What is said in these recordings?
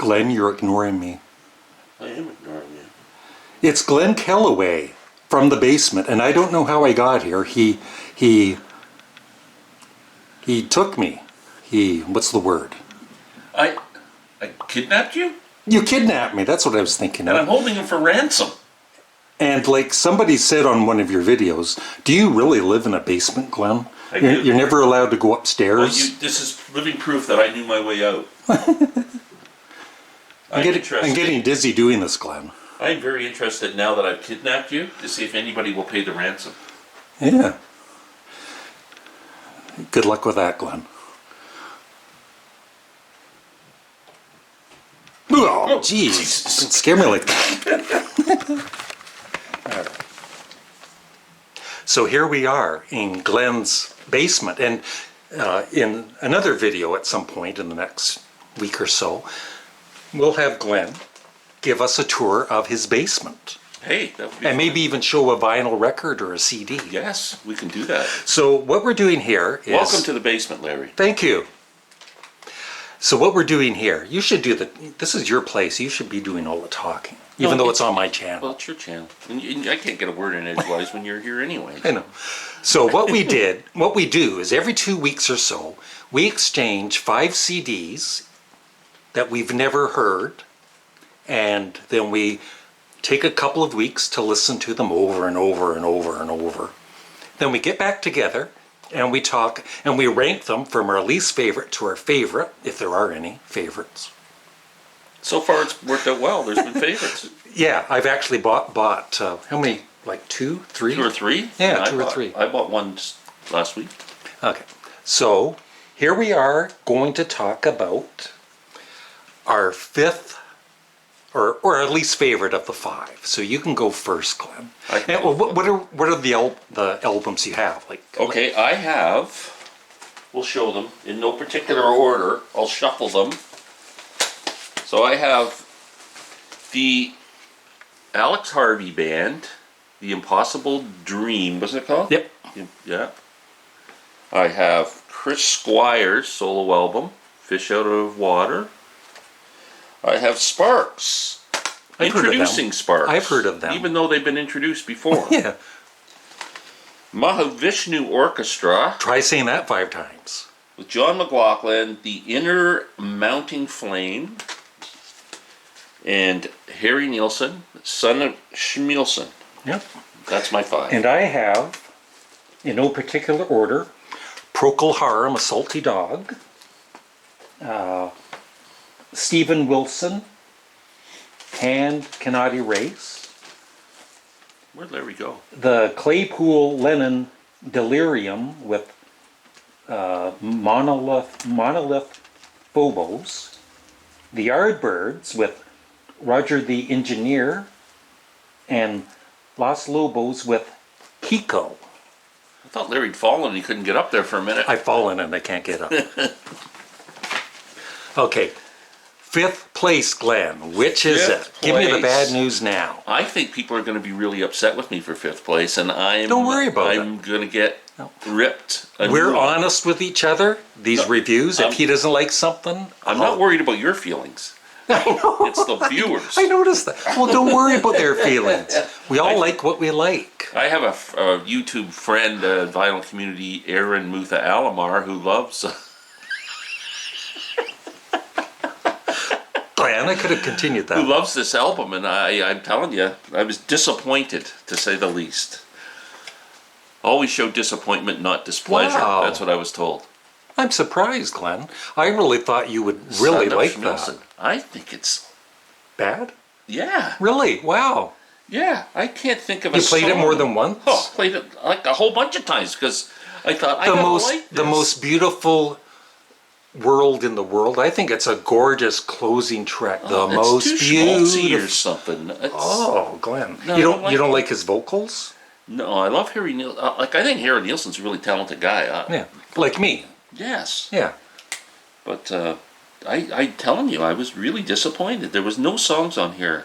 Glenn, you're ignoring me. I am ignoring you. It's Glen Kellaway from the basement, and I don't know how I got here. He took me. What's the word? I kidnapped you? You kidnapped me, that's what I was thinking And I'm of. holding him for ransom. And like somebody said on one of your videos, do you really live in a basement, Glenn? I do. You're never allowed to go Well, upstairs? this is living proof that I knew my way out. I'm getting dizzy doing this, Glenn. I'm very interested now that I've kidnapped you to see if anybody will pay the ransom. Yeah. Good luck with that, Glenn. Oh, jeez. Don't scare me like that. All right. So here we are in Glenn's basement. And in another video at some point in the next week or so, we'll have Glenn give us a tour of his basement. Hey, that would be And fun. maybe even show a vinyl record or a CD. Yes, we can do that. So what we're doing here is... Welcome to the basement, Larry. Thank you. So what we're doing here, you should do this is your place, you should be doing all the talking, even though it's on my channel. Well, it's your channel. And I can't get a word in edgewise when you're here anyway. I know. So what we do is every 2 weeks or so, we exchange 5 CDs that we've never heard, and then we take a couple of weeks to listen to them over and over and over and over. Then we get back together and we talk and we rank them from our least favorite to our favorite, if there are any favorites. So far, it's worked out well. There's been favorites. Yeah, I've actually bought how many? Like 2, 3? 2 or 3? Yeah, 2 or 3. I bought one last week. Okay, so here we are going to talk about our 5th, or our least favorite of the 5. So you can go first, Glenn. And what are the albums you have? Okay, I have. We'll show them in no particular order. I'll shuffle them. So I have the Alex Harvey Band, The Impossible Dream, wasn't it called? Yep. Yeah. I have Chris Squire's solo album, Fish Out of Water. I have Sparks. I've heard of them. Introducing Sparks. I've heard of them. Even though they've been introduced before. Yeah. Mahavishnu Orchestra. Try saying that 5 times. With John McLaughlin, The Inner Mounting Flame. And Harry Nilsson, son of Schmielson. Yep. That's my 5. And I have, in no particular order, Procol Harum, A Salty Dog, Stephen Wilson, Hand Cannot Erase, Where'd Larry go? the Claypool Lennon Delirium with Monolith Phobos, the Yardbirds with Roger the Engineer, and Los Lobos with Kiko. I thought Larry'd fallen and he couldn't get up there for a minute. I've fallen and I can't get up. Okay, 5th place, Glenn. Which is it? Fifth Give me the place. bad news now. I think people are going to be really upset with me for 5th place, and Don't worry about I'm going to get ripped. We're honest with each other. These reviews. If he doesn't like something, I'm not worried about your feelings. I know. It's the viewers. I noticed that. Well, don't worry about their feelings. We all like what we like. I have a YouTube friend, vinyl community, Aaron Mutha Alamar, who loves. Glenn, I could have continued Who that. loves this album, and I'm telling you, I was disappointed, to say the least. Always show disappointment, not displeasure. Wow. That's what I was told. I'm surprised, Glenn. I really thought you would really Son of like Schmielson. that. I think it's... Bad? Yeah. Really? Wow. Yeah. I can't think of a You played it song. more than once? Oh, played it like a whole bunch of times, because I thought, I the gotta most like this. the most beautiful world in the world. I think it's a gorgeous closing track. Oh, The most it's too schmaltzy or beautiful. something. It's, Oh, Glenn, No, you I don't don't you don't like like his vocals? No, I love Harry Nilsson. I think Harry Nilsson's a really talented guy. Yeah, like me. Yes. Yeah. But I'm telling you, I was really disappointed. There was no songs on here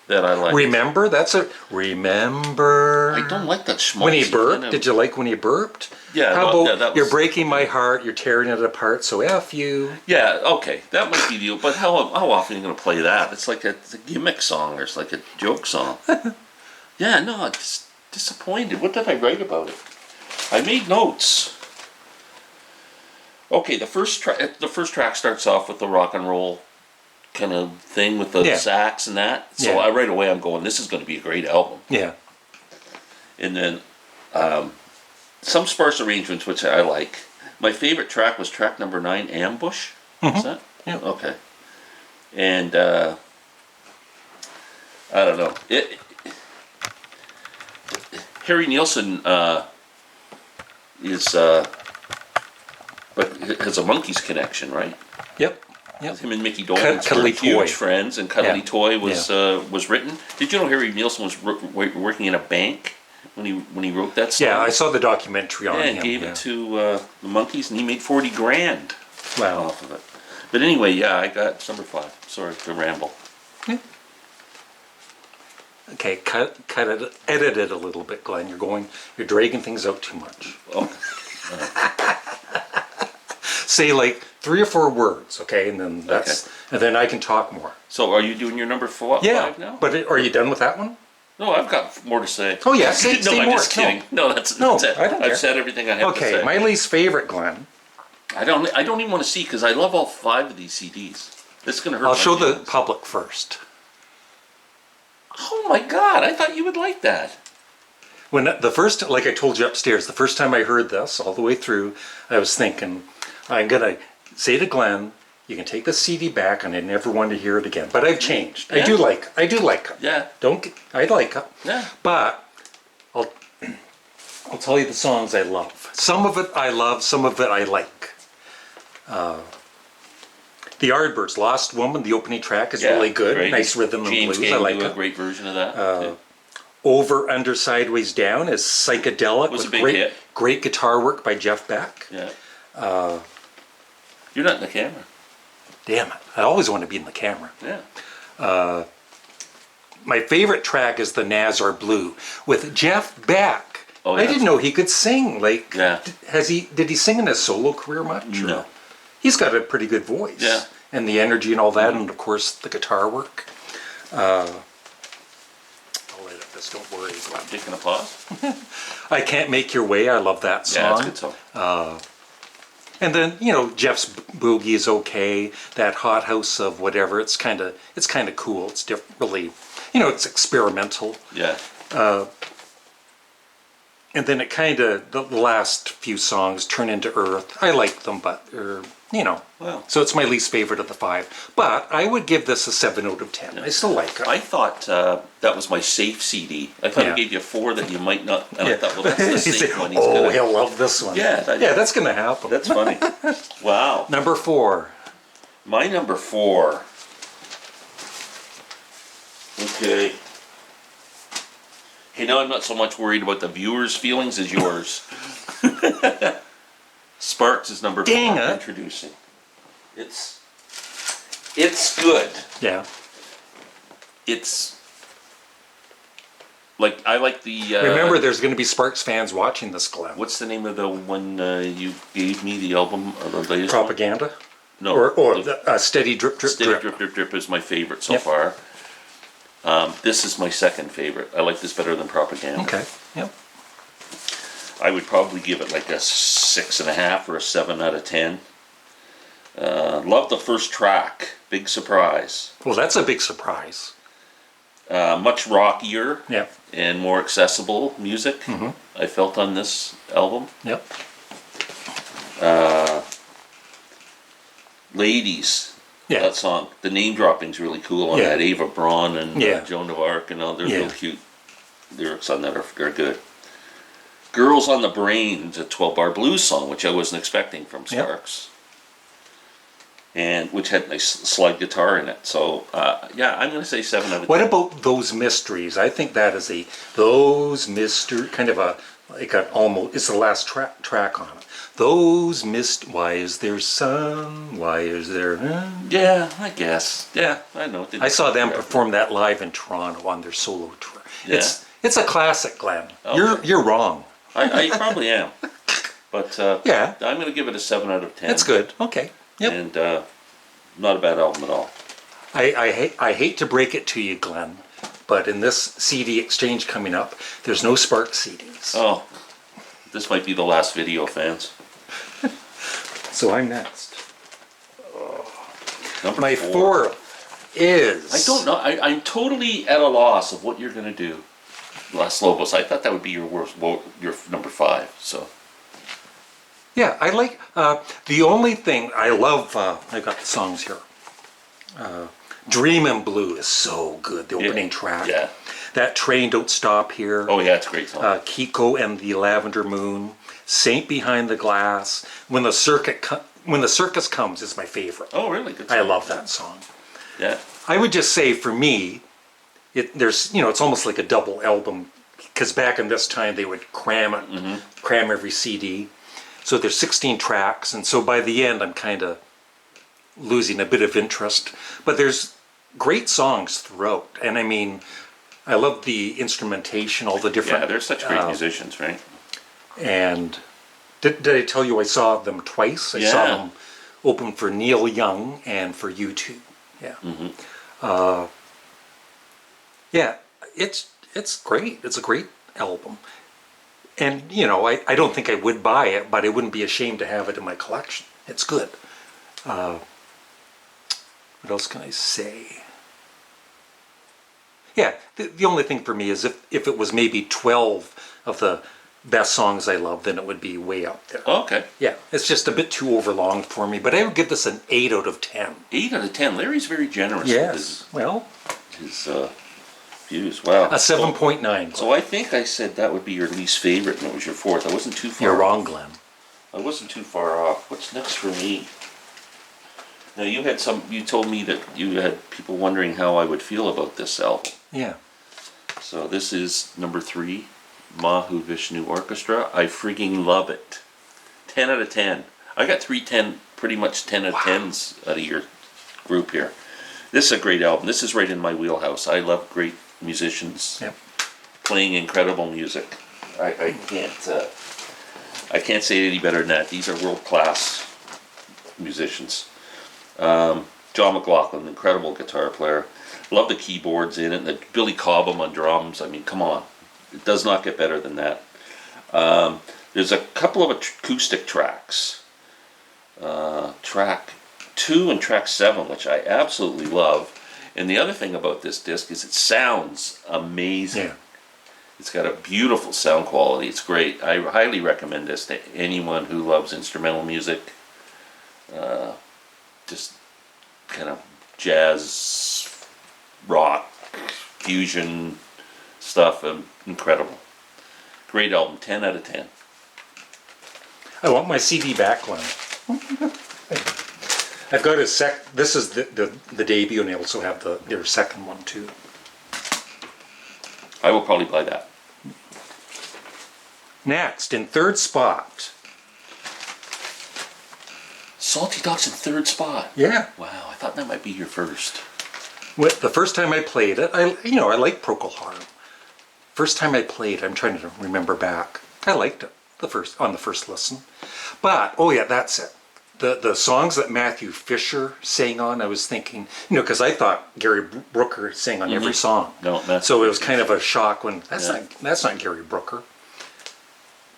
that I like. Remember? That's a remember. I don't like that schmaltzy When he kind burped, of- did you like when he burped? Yeah, How no, about yeah, that you're was- breaking my heart, you're tearing it apart, so F you. Yeah, okay, that might be the. But how often are you going to play that? It's like it's a gimmick song, or it's like a joke song. Yeah, no, it's disappointed. What did I write about it? I made notes. Okay, the first track starts off with the rock and roll kind of thing with the Yeah. sax and that. So Yeah. right away I'm going, this is going to be a great album. Yeah. And then some sparse arrangements, which I like. My favorite track was track number 9, Ambush. Is that? Yeah. Okay. And I don't know. Harry Nilsson is but has a Monkees connection, right? Yep. Yep. Him and Mickey Dolenz Cuddly were huge Toy. friends, and Cuddly Yeah. Toy was written. Did you know Harry Nilsson was working in a bank when he wrote that song? Yeah, I saw the documentary on Yeah, him. and gave it to the Monkees, and he made 40 grand Wow. off of it. But anyway, yeah, I got number 5. Sorry to ramble. Okay, cut it, edit it a little bit, Glenn. You're dragging things out too much. Oh, Say like 3 or 4 words, okay, and then and then I can talk more. so are you doing your number 5 now? But are you done with that one? No, I've got more to say. Oh yeah, say, No, say I'm more. just kidding. No, that's No, it. I don't care. I've said everything I have to Okay, say. my least favorite, Glenn. I don't even want to see because I love all 5 of these CDs. This is going to hurt. I'll my show the feelings. public first. Oh my God! I thought you would like that. When the first, like I told you upstairs, the first time I heard this all the way through, I was thinking, I'm gonna say to Glenn, you can take the CD back, and I never want to hear it again. But I've changed. Yeah. I do like it. Yeah. I like it. Yeah. But I'll tell you the songs I love. Some of it I love, some of it I like. The Yardbirds, Lost Woman, the opening track is really good. Great. Nice rhythm and James blues. I Gang like do a it. great version of that. too. Over, Under, Sideways, Down is psychedelic Was a with big great, hit. great guitar work by Jeff Beck. Yeah. You're not in the camera. Damn it, I always want to be in the camera. Yeah. My favorite track is the Nazar Blue with Jeff Beck. Oh, I yeah. didn't know he could sing. Like, Yeah. did he sing in his solo career much? or- No. He's got a pretty good voice. Yeah. And the energy and all that, and of course the guitar work. I'll edit this, don't worry. Glenn. Taking a pause. I Can't Make Your Way, I love that song. Yeah, it's a good song. And then, Jeff's Boogie is okay. That Hot House of whatever, it's kind of cool. It's really, it's experimental. Yeah. And then it the last few songs turn into Earth. I like them, but Well. So it's my least favorite of the 5. But I would give this a 7 out of 10. I still like it. I thought that was my safe CD. I thought Yeah. I gave you 4 that you might not. And I Yeah. thought, well, that's the You safe say, one. He's oh, gonna. he'll love this one. Yeah, that's going to happen. That's funny. Wow. Number 4. My number 4. Okay. Hey, now I'm not so much worried about the viewers' feelings as yours. Sparks is number 4. Dang it. Introducing. It's good. Yeah. It's like I like the. Remember, there's going to be Sparks fans watching this, Glenn. What's the name of the one you gave me? The album or the latest one? Propaganda? No. Or the Steady Drip Drip Steady Drip. Drip Drip Drip is my favorite so Yep. far. This is my second favorite. I like this better than Propaganda. Okay, yep. I would probably give it like a 6.5 or a 7 out of 10. Love the first track. Big surprise. Well, that's a big surprise. Much rockier Yep, and more accessible music I felt on this album. yep. Ladies. Yeah. That song. The name dropping's really cool on Yeah. that. Ava Braun and Yeah. Joan of Arc and all. They're Yeah. real cute. Lyrics on that are good. Girls on the Brain is a 12-bar blues song, which I wasn't expecting from Yep. Sparks. And which had nice slide guitar in it. So, yeah, I'm going to say 7 out of 10. What about Those Mysteries? I think that is kind of almost, it's the last track on it. Those mist, why is there sun? Why is there... Yeah, I guess. Yeah, I know. I saw them perform that live in Toronto on their solo tour. Yeah. It's a classic, Glenn. Okay. You're wrong. I probably am. But Yeah. I'm going to give it a 7 out of 10. That's good. Okay. Yep. And not a bad album at all. I hate to break it to you, Glenn, but in this CD exchange coming up, there's no Spark CDs. Oh, this might be the last video, fans. So I'm next. Number My 4. fourth is... I don't know. I'm totally at a loss of what you're going to do. Las Lobos. I thought that would be your number 5. So Yeah, I like... the only thing... I love... I got the songs here. Dreamin' Blue is so good, the opening track. Yeah. That Train Don't Stop Here. Oh yeah, it's a great song. Kiko and the Lavender Moon. Saint Behind the Glass. When the Circus Comes is my favorite. Oh really? Good song. I love that song. Yeah. I would just say for me, it's almost like a double album, because back in this time they would cram it, cram every CD. So there's 16 tracks, and so by the end I'm kind of losing a bit of interest. But there's great songs throughout, and I mean, I love the instrumentation, all the different... Yeah, they're such great musicians, right? And did I tell you I saw them twice? I saw them open for Neil Young and for U2. Yeah. Yeah, it's great. It's a great album. And, I don't think I would buy it, but I wouldn't be ashamed to have it in my collection. It's good. What else can I say? Yeah, the only thing for me is if it was maybe 12 of the best songs I love, then it would be way up there. Oh, okay. Yeah, it's just a bit too overlong for me, but I would give this an 8 out of 10. 8 out of 10. Larry's very generous Yes, well... with his views. Wow. A 7.9. So I think I said that would be your least favorite, and it was your 4th. I wasn't too far You're off. wrong, Glenn. I wasn't too far off. What's next for me? Now you told me that you had people wondering how I would feel about this album. Yeah. So this is number 3, Mahavishnu Orchestra. I freaking love it. 10 out of 10. I got pretty much 10 out of 10s out of your group here. This is a great album. This is right in my wheelhouse. I love great musicians playing incredible music. I can't say it any better than that. These are world-class musicians. John McLaughlin, incredible guitar player. Love the keyboards in it. And the Billy Cobham on drums. I mean, come on. It does not get better than that. There's a couple of acoustic tracks. Track 2 and track 7, which I absolutely love. And the other thing about this disc is it sounds amazing. Yeah. It's got a beautiful sound quality. It's great. I highly recommend this to anyone who loves instrumental music. Just kind of jazz, rock, fusion stuff. Incredible. Great album. 10 out of 10. I want my CD back, Glenn. I've got this is the debut, and they also have their second one too. I will probably buy that. Next, in third spot. Salty Dog's in 3rd spot. Yeah. Wow, I thought that might be your first. The first time I played it, I like Procol Harum. First time I played, I'm trying to remember back. I liked it on the first listen. But that's it. The songs that Matthew Fisher sang on, I was thinking, because I thought Gary Brooker sang on every song. No, that's so it was kind of a shock when that's not Gary Brooker.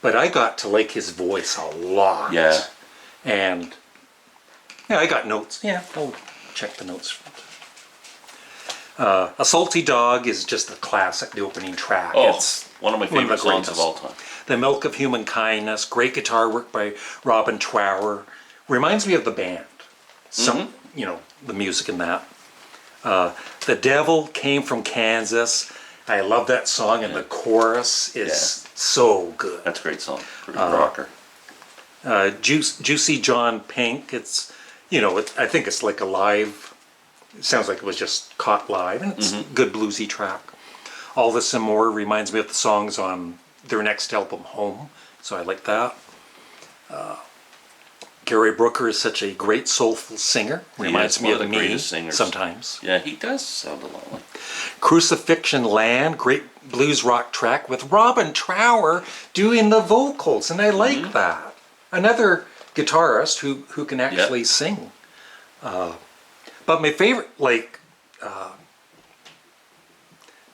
But I got to like his voice a lot. Yeah. And I got notes. Yeah, I'll check the notes. A Salty Dog is just a classic, the opening track. Oh, it's one of my favorite songs of all time. The Milk of Human Kindness, great guitar work by Robin Trower. Reminds me of the band. Some, the music in that. The Devil Came from Kansas. I love that song, and the chorus is so good. That's a great song. Great rocker. Juicy John Pink. It's, I think it's like a live. It sounds like it was just caught live, and it's a good bluesy track. All This and More reminds me of the songs on their next album, Home. So I like that. Gary Brooker is such a great soulful singer. Reminds me one of of the me greatest singers. sometimes. Yeah, he does sound a lot like. Crucifixion Land, great blues rock track with Robin Trower doing the vocals, and I like that. Another guitarist who can actually sing. But my favorite,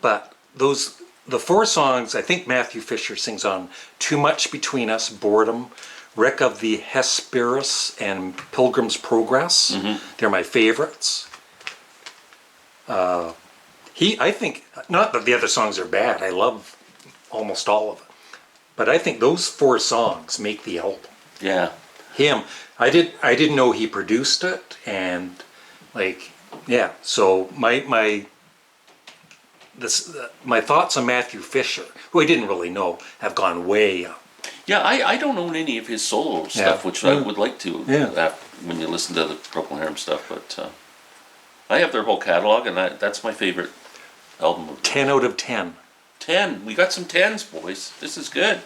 but the four songs, I think Matthew Fisher sings on Too Much Between Us, Boredom, Wreck of the Hesperus, and Pilgrim's Progress. They're my favorites. I think, not that the other songs are bad, I love almost all of it, but I think those four songs make the album. Yeah. Him, I didn't know he produced it, and so my thoughts on Matthew Fisher, who I didn't really know, have gone way up. Yeah, I don't own any of his solo stuff, which I would like to when you listen to the Procol Harum stuff, but I have their whole catalog, and that's my favorite album. 10 out of 10. 10. We got some 10s, boys. This is good.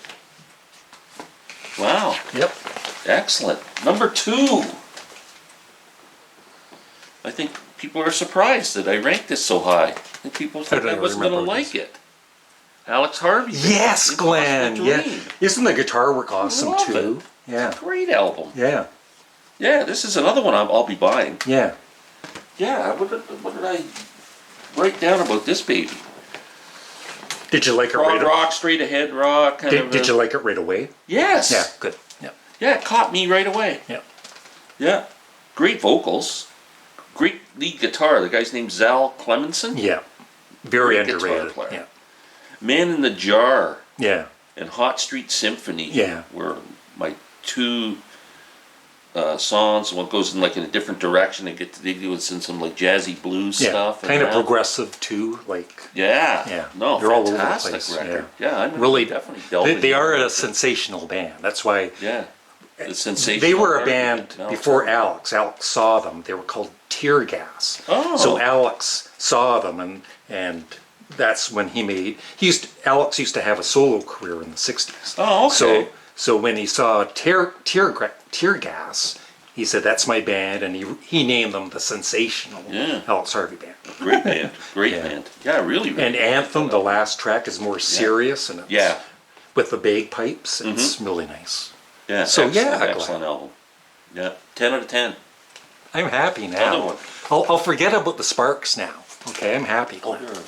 Wow. Yep. Excellent. Number 2. I think people are surprised that I ranked this so high. I think people think I wasn't going to like it. Alex Harvey. Yes, Glenn. Yeah. Isn't the guitar work awesome Love too? it. Yeah. It's a great album. Yeah. Yeah, this is another one I'll be buying. Yeah. Yeah, what did I write down about this baby? Did you like it Prog rock, straight ahead rock. Did you like it right away? Yes. Yeah, good. Yeah. Yeah, it caught me right away. Yeah. Yeah. Great vocals. Great lead guitar. The guy's named Zal Clemenson. Yeah. Very Great guitar underrated. player. Yeah. Man in the Jar Yeah. and Hot Street Symphony Yeah. were my two songs. One goes in in a different direction and they do in some jazzy blues Yeah. stuff. Kind of progressive too, Yeah. Yeah. No, They're all over the fantastic place, record. Yeah, I'm really definitely delving. They are into a it. sensational band. That's why Yeah. The sensational. they were a part band of it. No, before Alex. Alex saw them. They were called Tear Gas. Oh. So Alex saw them, and that's when Alex used to have a solo career in the 60s. Oh, okay. So when he saw Tear Gas, he said, "That's my band," and he named them the Sensational Alex Harvey Band. Great band. Great band. Yeah, really. And Anthem, the last track, is more serious, and it's with the bagpipes. It's really nice. Yeah. So excellent album. Yeah, 10 out of 10. I'm happy Another now. one. I'll forget about the Sparks now. Okay, I'm happy. Oh, Glenn.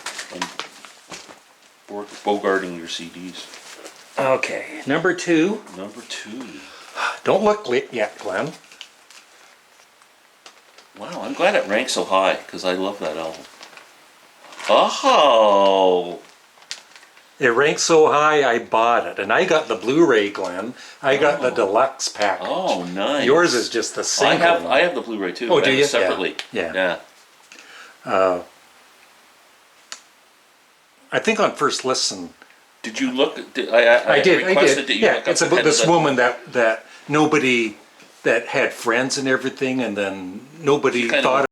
I'm bogarting your CDs. Okay, number 2. Number 2. Don't look yet, Glenn. Wow, I'm glad it ranked so high because I love that album. Oh. It ranked so high, I bought it, and I got the Blu-ray, Glenn. I got the deluxe package. Oh, nice. Yours is just the single. I have the Blu-ray too. Oh, but do I have you? it separately. Yeah. I think on first listen. Did you look? I did. requested that you look up It's the about head this of the- woman that nobody that had friends and everything, and then nobody thought of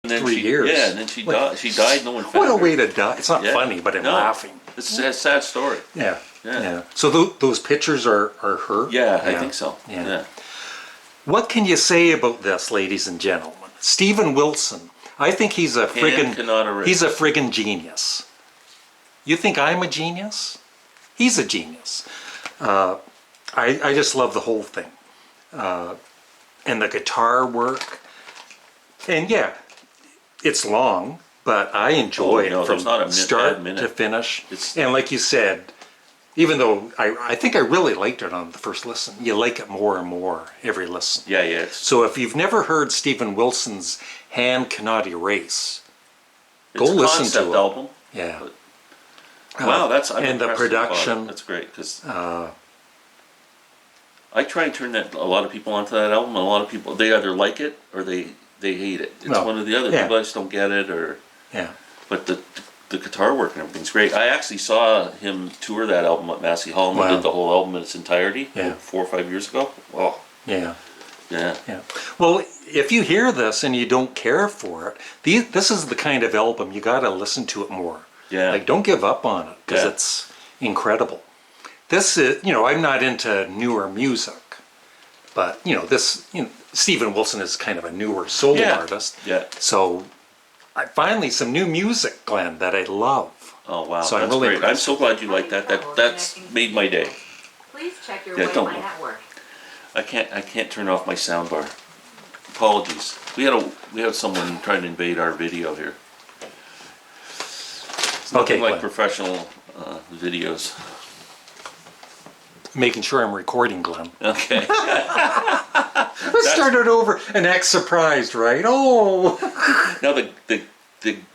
and then 3 years. Yeah, and then she died. She died. No one found What a her. way to die! It's not Yeah. funny, but I'm No. laughing. It's a sad story. Yeah. Yeah. So those pictures are her. Yeah, I think so. Yeah. Yeah. What can you say about this, ladies and gentlemen? Stephen Wilson. I think he's a cannot erase. he's a friggin' genius. You think I'm a genius? He's a genius. I just love the whole thing. And the guitar work. And yeah, it's long, but I enjoy it there's not a from start bad minute. to finish. It's- And like you said, even though I think I really liked it on the first listen, you like it more and more every listen. Yeah, yeah. It's So if you've never heard Stephen Wilson's Hand Cannot Erase, go a listen concept to it. album. Yeah. Wow, that's I'm and the impressed with production. That's great because I try and turn a lot of people onto that album. And a lot of people they either like it or they hate it. It's Well, one or the other. yeah. People just don't get it or. Yeah. But the guitar work and everything's great. I actually saw him tour that album at Massey Hall and Wow. did the whole album in its entirety 4 or 5 years ago. Oh, Yeah. yeah. Yeah. Well, if you hear this and you don't care for it, this is the kind of album you got to listen to it more. Yeah. Like, don't give up on it because Yeah. it's incredible. This is, I'm not into newer music, but this, Stephen Wilson is kind of a newer solo artist. Yeah. So finally some new music, Glenn, that I love. Oh wow, So I'm that's really great. I'm impressed. so glad you like that. That's made my day. Please check your Yeah, don't Wi-Fi look. network. I can't turn off my sound bar. Apologies. We had someone trying to invade our video here. It's nothing like Glenn. professional videos. Making sure I'm recording, Glenn. Okay. Let's start it over and act surprised, right? Oh. Now the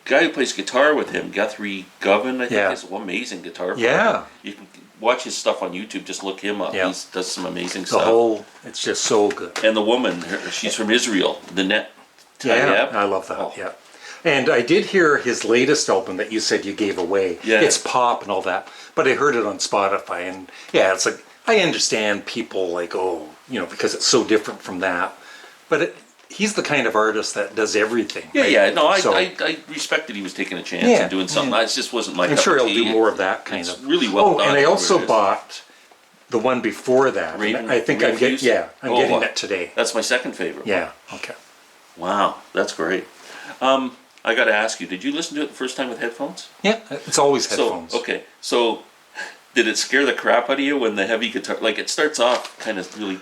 guy who plays guitar with him, Guthrie Govan, I think, Yeah. is an amazing guitar player. Yeah. You can watch his stuff on YouTube. Just look him up. Yeah. He does some amazing The stuff. it's just so good. And the woman, she's from Israel. The net. Yeah, I love that. Oh. Yeah. And I did hear his latest album that you said you gave away. Yeah. It's pop and all that, but I heard it on Spotify, and yeah, it's like I understand people like, oh, because it's so different from that, but he's the kind of artist that does everything. Yeah, right? yeah. No, So, I respected he was taking a chance Yeah, and doing something. yeah. It just wasn't my I'm cup sure of he'll tea. do more of that kind It's of. really well done. And I for also it is. bought the one before that. and Raven- I think I'm Reviews? getting. Yeah, I'm Oh, getting wow. that today. That's my second favorite. Yeah. Okay. Wow, that's great. I got to ask you, did you listen to it the first time with headphones? Yeah, it's always headphones. So, okay, so did it scare the crap out of you when the heavy guitar, like it starts off kind of really,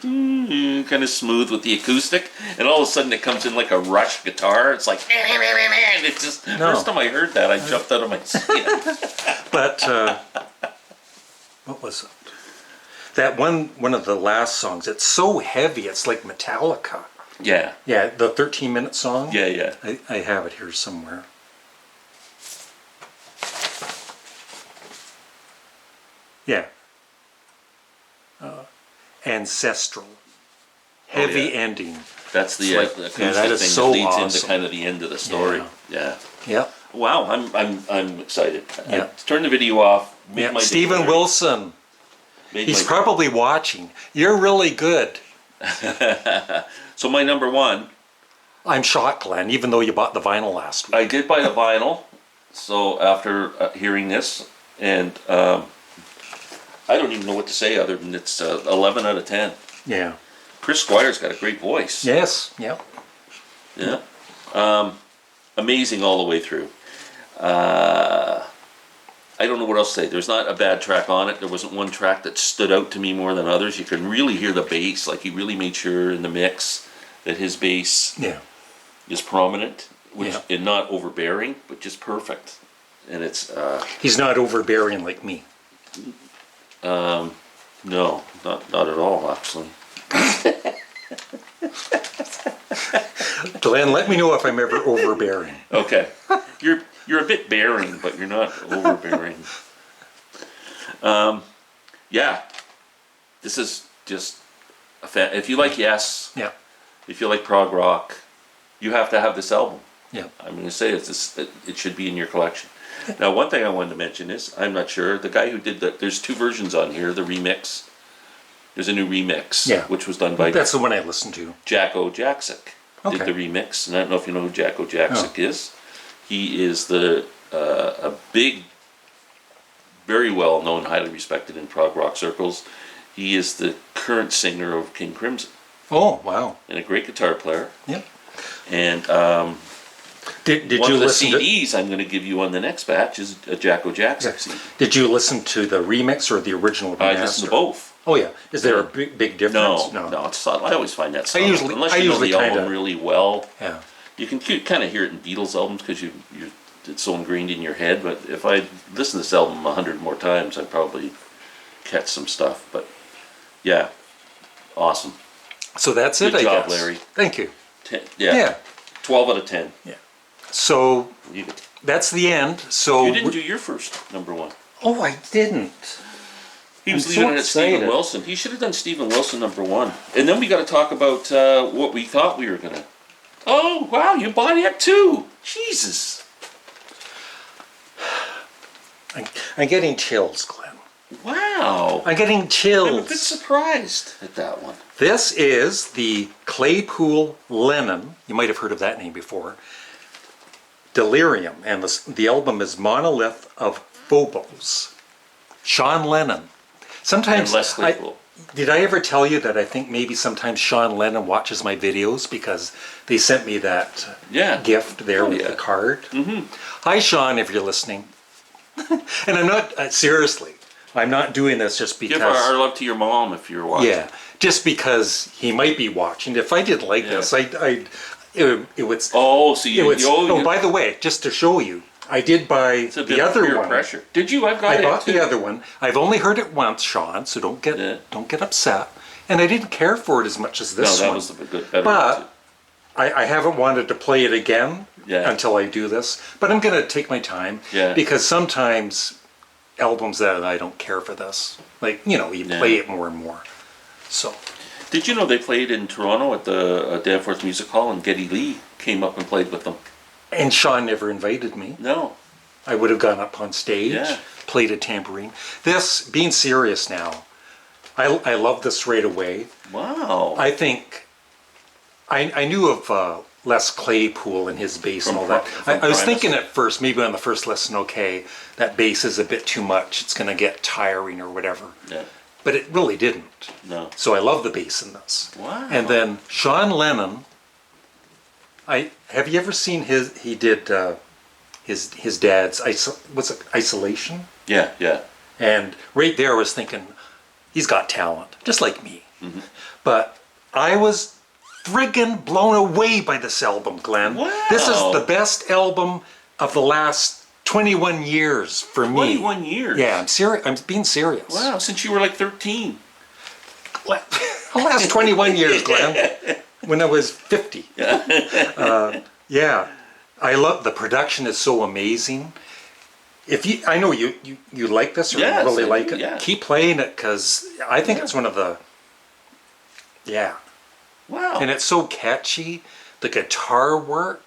kind of smooth with the acoustic, and all of a sudden it comes in like a rush guitar. It's like, and it's just, first time I heard that, I jumped out of my skin. But what was it? That one of the last songs. It's so heavy. It's like Metallica. Yeah, Yeah, the 13-minute song. yeah, yeah. I have it here somewhere. Yeah. Ancestral. Heavy yeah. ending. That's the, It's like- the acoustic yeah, that is thing so that leads into awesome. kind of the end of the story. Yeah. Yeah. Yep. Wow, I'm excited. Yeah. I turned the video off. made Yeah. my Stephen day. Wilson. Made He's my- probably watching. You're really good. So my number one, I'm shocked, Glenn, even though you bought the vinyl last week. I did buy the vinyl. So after hearing this, and I don't even know what to say other than it's 11 out of 10. Yeah. Chris Squire's got a great voice. Yes. Yep. Yeah. Amazing all the way through. I don't know what else to say. There's not a bad track on it. There wasn't one track that stood out to me more than others. You can really hear the bass. Like he really made sure in the mix that his bass Yeah. is prominent, which Yeah. and not overbearing, but just perfect. And it's He's not overbearing like me. no, not at all actually. Glenn, let me know if I'm ever overbearing. Okay, you're a bit bearing, but you're not overbearing. Yeah, this is just if you like Yes, Yeah. if you like prog rock, you have to have this album. Yeah. I'm going to say it should be in your collection. Now, one thing I wanted to mention is I'm not sure the guy who did that. There's two versions on here. The remix. There's a new remix, Yeah. which was done by That's the one I listened to. Jacko Jaksic. Okay. Did the remix, and I don't know if you know who Jacko Jaksic is. He is a big, very well known, highly respected in prog rock circles. He is the current singer of King Crimson Oh, wow. and a great guitar player. Yep. And Did one you of the listen to? CDs I'm going to give you on the next batch is a Jacko Jaksic CD. Did you listen to the remix or the original remaster? I listen to both. Oh yeah. Is there a big difference? No. It's subtle. I always find that subtle. usually- Unless I you know usually the album kinda- really well, Yeah. you can kind of hear it in Beatles albums because it's so ingrained in your head. But if I listen to this album 100 more times, I'd probably catch some stuff. But yeah, awesome. So that's it, Good I job, guess. Larry. Thank you. 10, Yeah. yeah, 12 out of 10. So You, that's the end. So you didn't do your first number one. Oh, I didn't. He was I'm so leaving it at Stephen excited. Wilson. He should have done Stephen Wilson number one. And then we got to talk about what we thought we were going to. Oh, wow, you bought it too. Jesus. I'm getting chills, Glenn. Wow. I'm getting I'm a bit chills. surprised at that one. This is the Claypool Lennon. You might have heard of that name before. Delirium, and the album is Monolith of Phobos. Sean Lennon. Sometimes And Les Claypool. did I ever tell you that I think maybe sometimes Sean Lennon watches my videos because they sent me that gift there with the card? Mm-hmm. Hi, Sean, if you're listening. And I'm not, seriously, I'm not doing this just because... Give our love to your mom if you're watching. Yeah, just because he might be watching. If I didn't like this, it would... Oh, so you... Oh, by the way, just to show you, I did buy the other one. Pressure. Did you? I bought the other one. I've only heard it once, Sean, so don't get upset. And I didn't care for it as much as this one. No, that was the better but one too. I haven't wanted to play it again until I do this. But I'm going to take my time because sometimes albums that I don't care for this, like, you know, you play it more and more. So. Did you know they played in Toronto at the Danforth Music Hall, and Geddy Lee came up and played with them? And Sean never invited me. No. I would have gone up on stage, played a tambourine. This, being serious now, I love this right away. Wow. I think, I knew of Les Claypool and his bass and all that. I was thinking at first, maybe on the first listen, okay, that bass is a bit too much. It's going to get tiring or whatever. Yeah. But it really didn't. No. So I love the bass in this. Wow. And then Sean Lennon, have you ever seen he did his dad's Isolation? Yeah, yeah. And right there I was thinking, he's got talent, just like me. Mm-hmm. But I was friggin' blown away by this album, Glenn. Wow. This is the best album of the last 21 years for me. 21 years? Yeah, I'm serious. I'm being serious. Wow, since you were like 13. The last 21 years, Glenn. When I was 50. Yeah, I love the production is so amazing. I know you like this or you really like it. Yeah. Keep playing it because I think it's one of the. Yeah. Wow. And it's so catchy. The guitar work.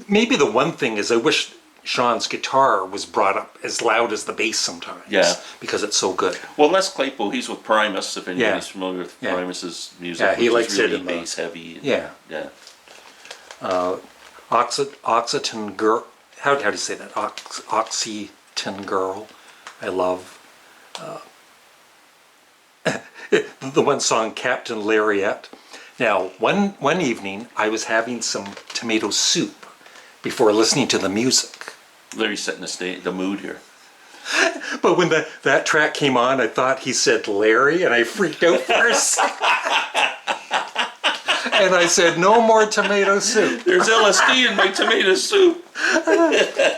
Maybe the one thing is I wish Sean's guitar was brought up as loud as the bass sometimes. Yeah. Because it's so good. Well, Les Claypool, he's with Primus, if anybody's familiar with Primus's music. Yeah, he likes really it in bass heavy. Yeah. Yeah. Occitan Girl. How do you say that? Occitan Girl. I love. The one song, Captain Lariat. Now, one evening, I was having some tomato soup before listening to the music. Larry's setting the mood here. But when that track came on, I thought he said Larry, and I freaked out for a second. And I said, no more tomato soup. There's LSD in my tomato soup.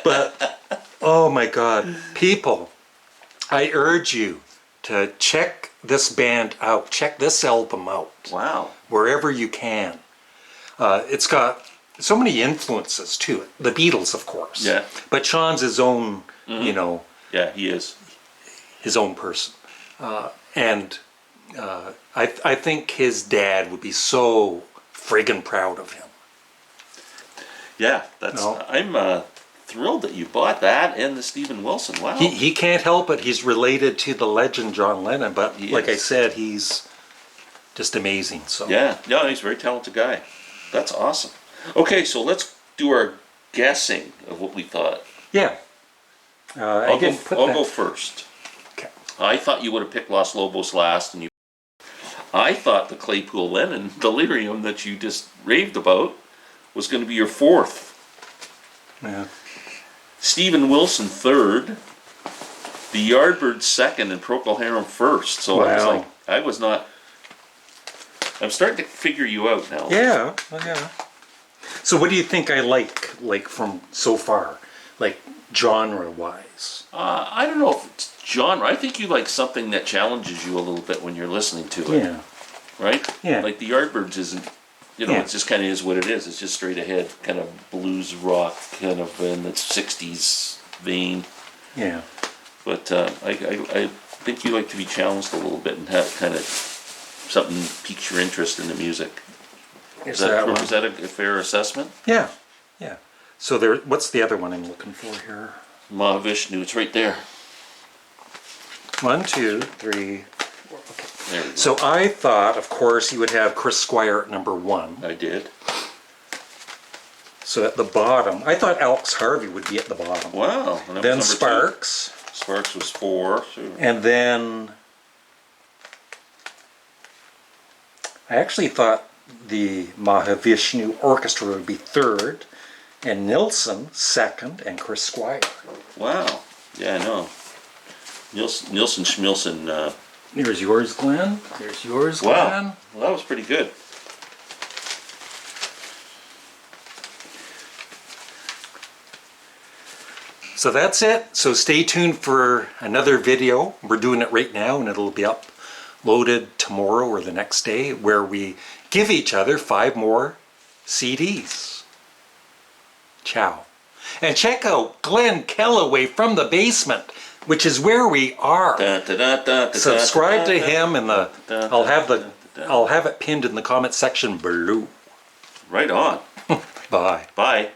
But, oh my God, people, I urge you to check this band out. Check this album out. Wow. Wherever you can. It's got so many influences to it. The Beatles, of course. Yeah. But Sean's his own, you know. Yeah, he is. His own person. And I think his dad would be so friggin' proud of him. Yeah, I'm thrilled that you bought that and the Steven Wilson. Wow. He can't help it. He's related to the legend John Lennon, but like I said, he's just amazing. So yeah, he's a very talented guy. That's awesome. Okay, so let's do our guessing of what we thought. Yeah. I'll go first. Okay. I thought you would have picked Los Lobos last, and I thought the Claypool Lennon Delirium that you just raved about was going to be your fourth. Yeah. Steven Wilson third, the Yardbirds second, and Procol Harum first. So I was not. I'm starting to figure you out now. Yeah, yeah. So what do you think I like from so far, like genre-wise? I don't know if it's genre. I think you like something that challenges you a little bit when you're listening to it. Yeah. Right? Yeah. Like the Yardbirds isn't. It just kind of is what it is. It's just straight ahead, kind of blues rock, kind of in the 60s vein. Yeah. But I think you like to be challenged a little bit and have kind of something piques your interest in the music. Is that a fair assessment? Yeah. Yeah. So what's the other one I'm looking for here? Mahavishnu, it's right there. 1, 2, 3, 4. Okay. There we go. So I thought, of course, you would have Chris Squire at number 1. I did. So at the bottom, I thought Alex Harvey would be at the bottom. Wow. Then Sparks. 2. Sparks was 4. So. And then I actually thought the Mahavishnu Orchestra would be third, and Nilsson second, and Chris Squire. Wow. Yeah, I know. Nilsson Schmilson. Here's yours, Glenn. There's yours, Wow. Glenn. Well, that was pretty good. So that's it. So stay tuned for another video. We're doing it right now, and it'll be uploaded tomorrow or the next day, where we give each other 5 more CDs. Ciao. And check out Glen Kellaway from the basement, which is where we are. Subscribe to him, and I'll have it pinned in the comment section below. Right on. Bye. Bye.